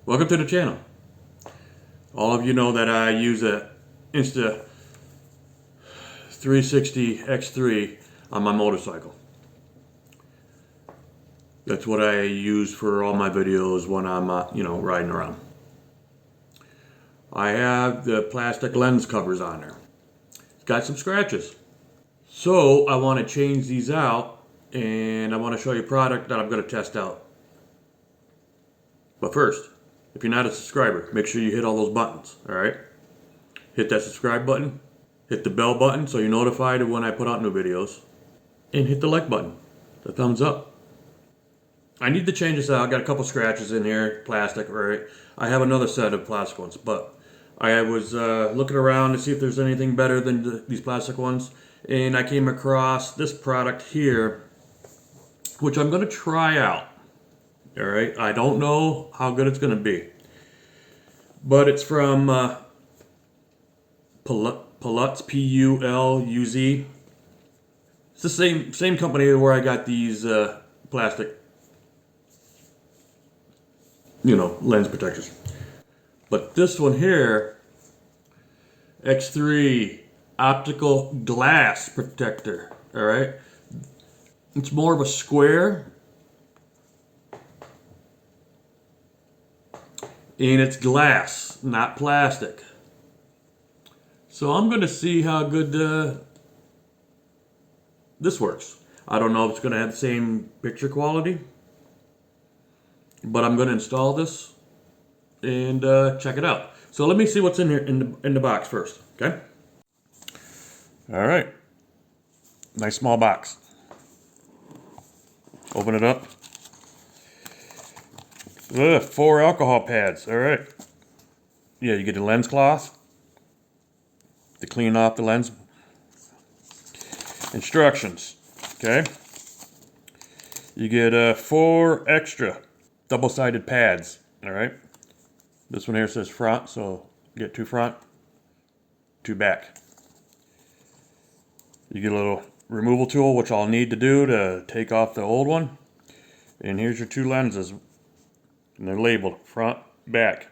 Welcome to the channel. All of you know that I use a Insta 360 X3 on my motorcycle. That's what I use for all my videos when I'm riding around. I have the plastic lens covers on there. It's got some scratches. So I want to change these out, and I want to show you a product that I'm going to test out. But first, if you're not a subscriber, make sure you hit all those buttons, alright? Hit that subscribe button, hit the bell button so you're notified of when I put out new videos, and hit the like button, the thumbs up. I need to change this out. I got a couple scratches in here, plastic, right? I have another set of plastic ones, but I was looking around to see if there's anything better than these plastic ones, and I came across this product here, which I'm going to try out. Alright, I don't know how good it's going to be. But it's from Puluz, P-U-L-U-Z. It's the same company where I got these plastic, lens protectors. But this one here, X3 optical glass protector. Alright, it's more of a square. And it's glass, not plastic. So I'm going to see how good this works. I don't know if it's going to have the same picture quality, but I'm going to install this and check it out. So let me see what's in here in the box first, okay? All right, nice small box. Open it up. 4 alcohol pads, alright. Yeah, you get a lens cloth to clean off the lens. Instructions, okay. You get 4 extra double-sided pads, alright. This one here says front, so you get 2 front, 2 back. You get a little removal tool, which I'll need to do to take off the old one. And here's your 2 lenses. And they're labeled front, back.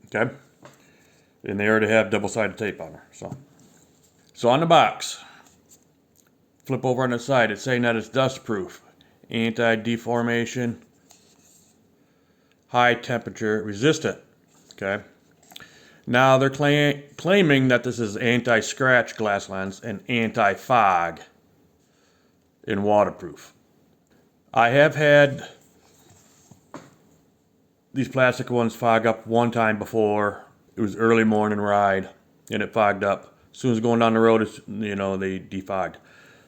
Okay? And they already have double-sided tape on there. So on the box, flip over on the side, it's saying that it's dust-proof, anti-deformation, high temperature resistant. Okay? Now they're claiming that this is anti-scratch glass lens and anti-fog and waterproof. I have had these plastic ones fog up one time before. It was early morning ride and it fogged up. As soon as going down the road, they defogged.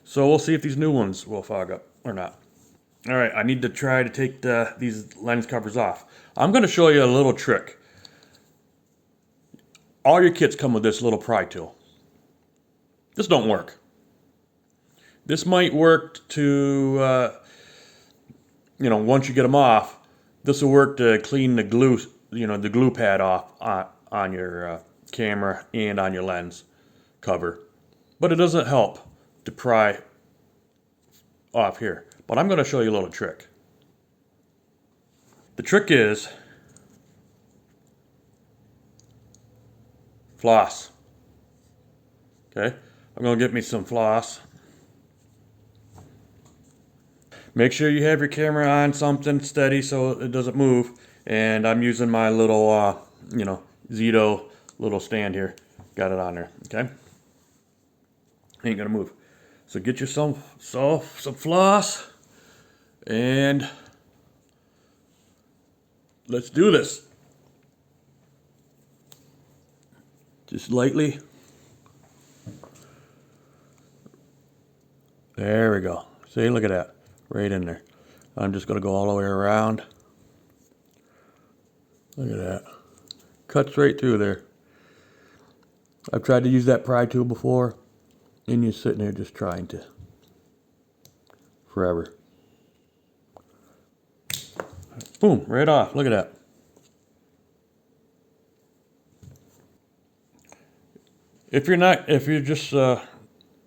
So we'll see if these new ones will fog up or not. All right, I need to try to take these lens covers off. I'm going to show you a little trick. All your kits come with this little pry tool. This don't work. This might work to once you get them off, this will work to clean the glue, the glue pad off on your camera and on your lens cover. But it doesn't help to pry off here. But I'm going to show you a little trick. The trick is floss. Okay, I'm going to get me some floss. Make sure you have your camera on something steady so it doesn't move. And I'm using my little, Zito little stand here. Got it on there, okay? Ain't gonna move. So get you some floss. And let's do this. Just lightly. There we go. See, look at that. Right in there. I'm just going to go all the way around. Look at that. Cuts right through there. I've tried to use that pry tool before, and you're sitting there just trying to. Forever. Boom, right off. Look at that. If you're just, if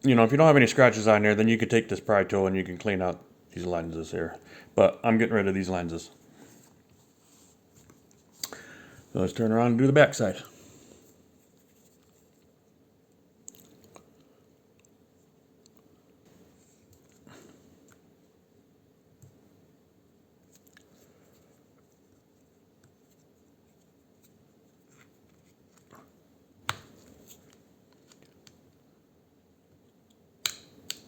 you don't have any scratches on there, then you can take this pry tool and you can clean out these lenses here. But I'm getting rid of these lenses. So let's turn around and do the back side.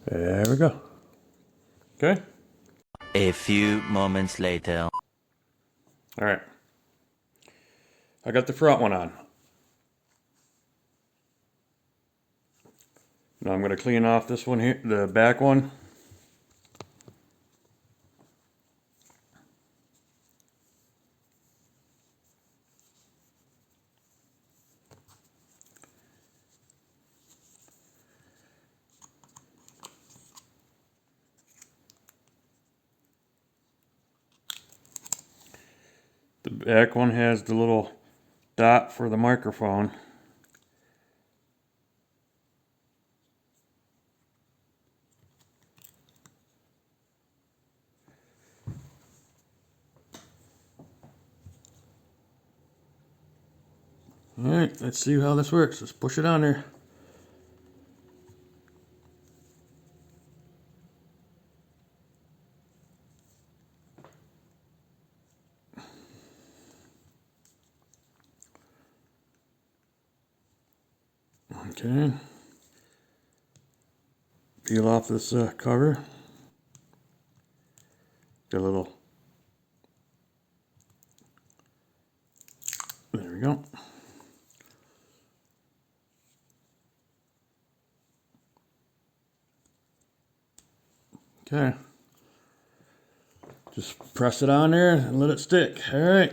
There we go. Okay. A few moments later. All right. I got the front one on. Now I'm going to clean off this one here, the back one. The back one has the little dot for the microphone. Alright, let's see how this works. Let's push it on there. Okay. Peel off this cover. Get a little. There we go. Okay. Just press it on there and let it stick. All right.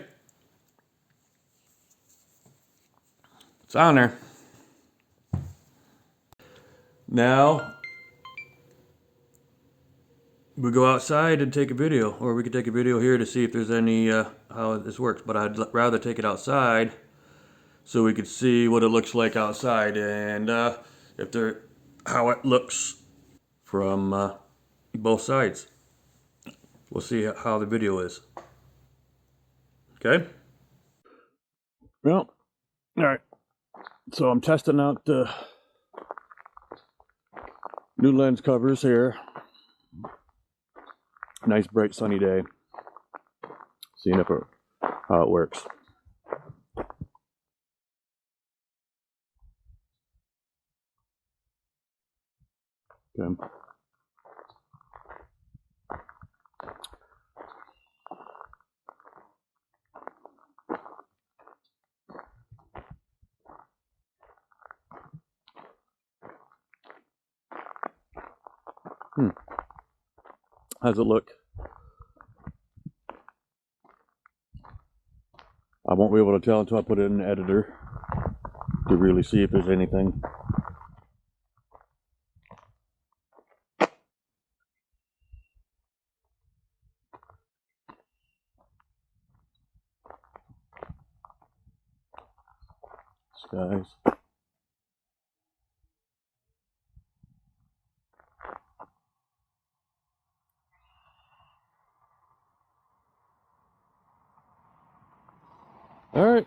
It's on there. Now we go outside and take a video, or we could take a video here to see if there's any how this works. But I'd rather take it outside so we could see what it looks like outside and if there how it looks from both sides. We'll see how the video is. Okay. Well, all right. So I'm testing out the new lens covers here. Nice bright sunny day. Seeing if how it works. Okay. How's it look? I won't be able to tell until I put it in the editor to really see if there's anything. Skies. All right,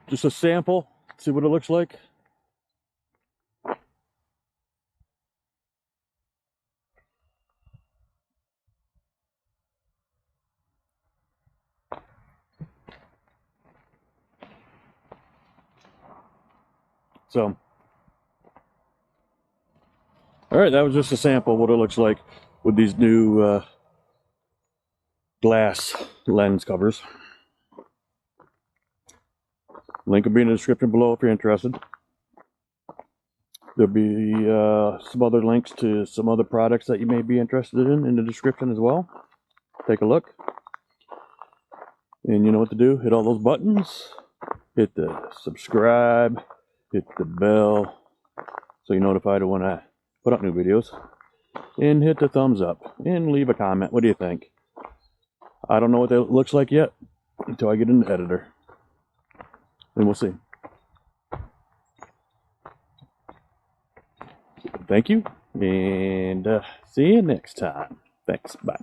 just a sample. See what it looks like. So, all right, that was just a sample of what it looks like with these new glass lens covers. Link will be in the description below if you're interested. There'll be some other links to some other products that you may be interested in the description as well. Take a look. And you know what to do. Hit all those buttons. Hit the subscribe. Hit the bell so you're notified of when I put up new videos. And hit the thumbs up. And leave a comment. What do you think? I don't know what that looks like yet until I get in the editor. And we'll see. Thank you. And see you next time. Thanks. Bye.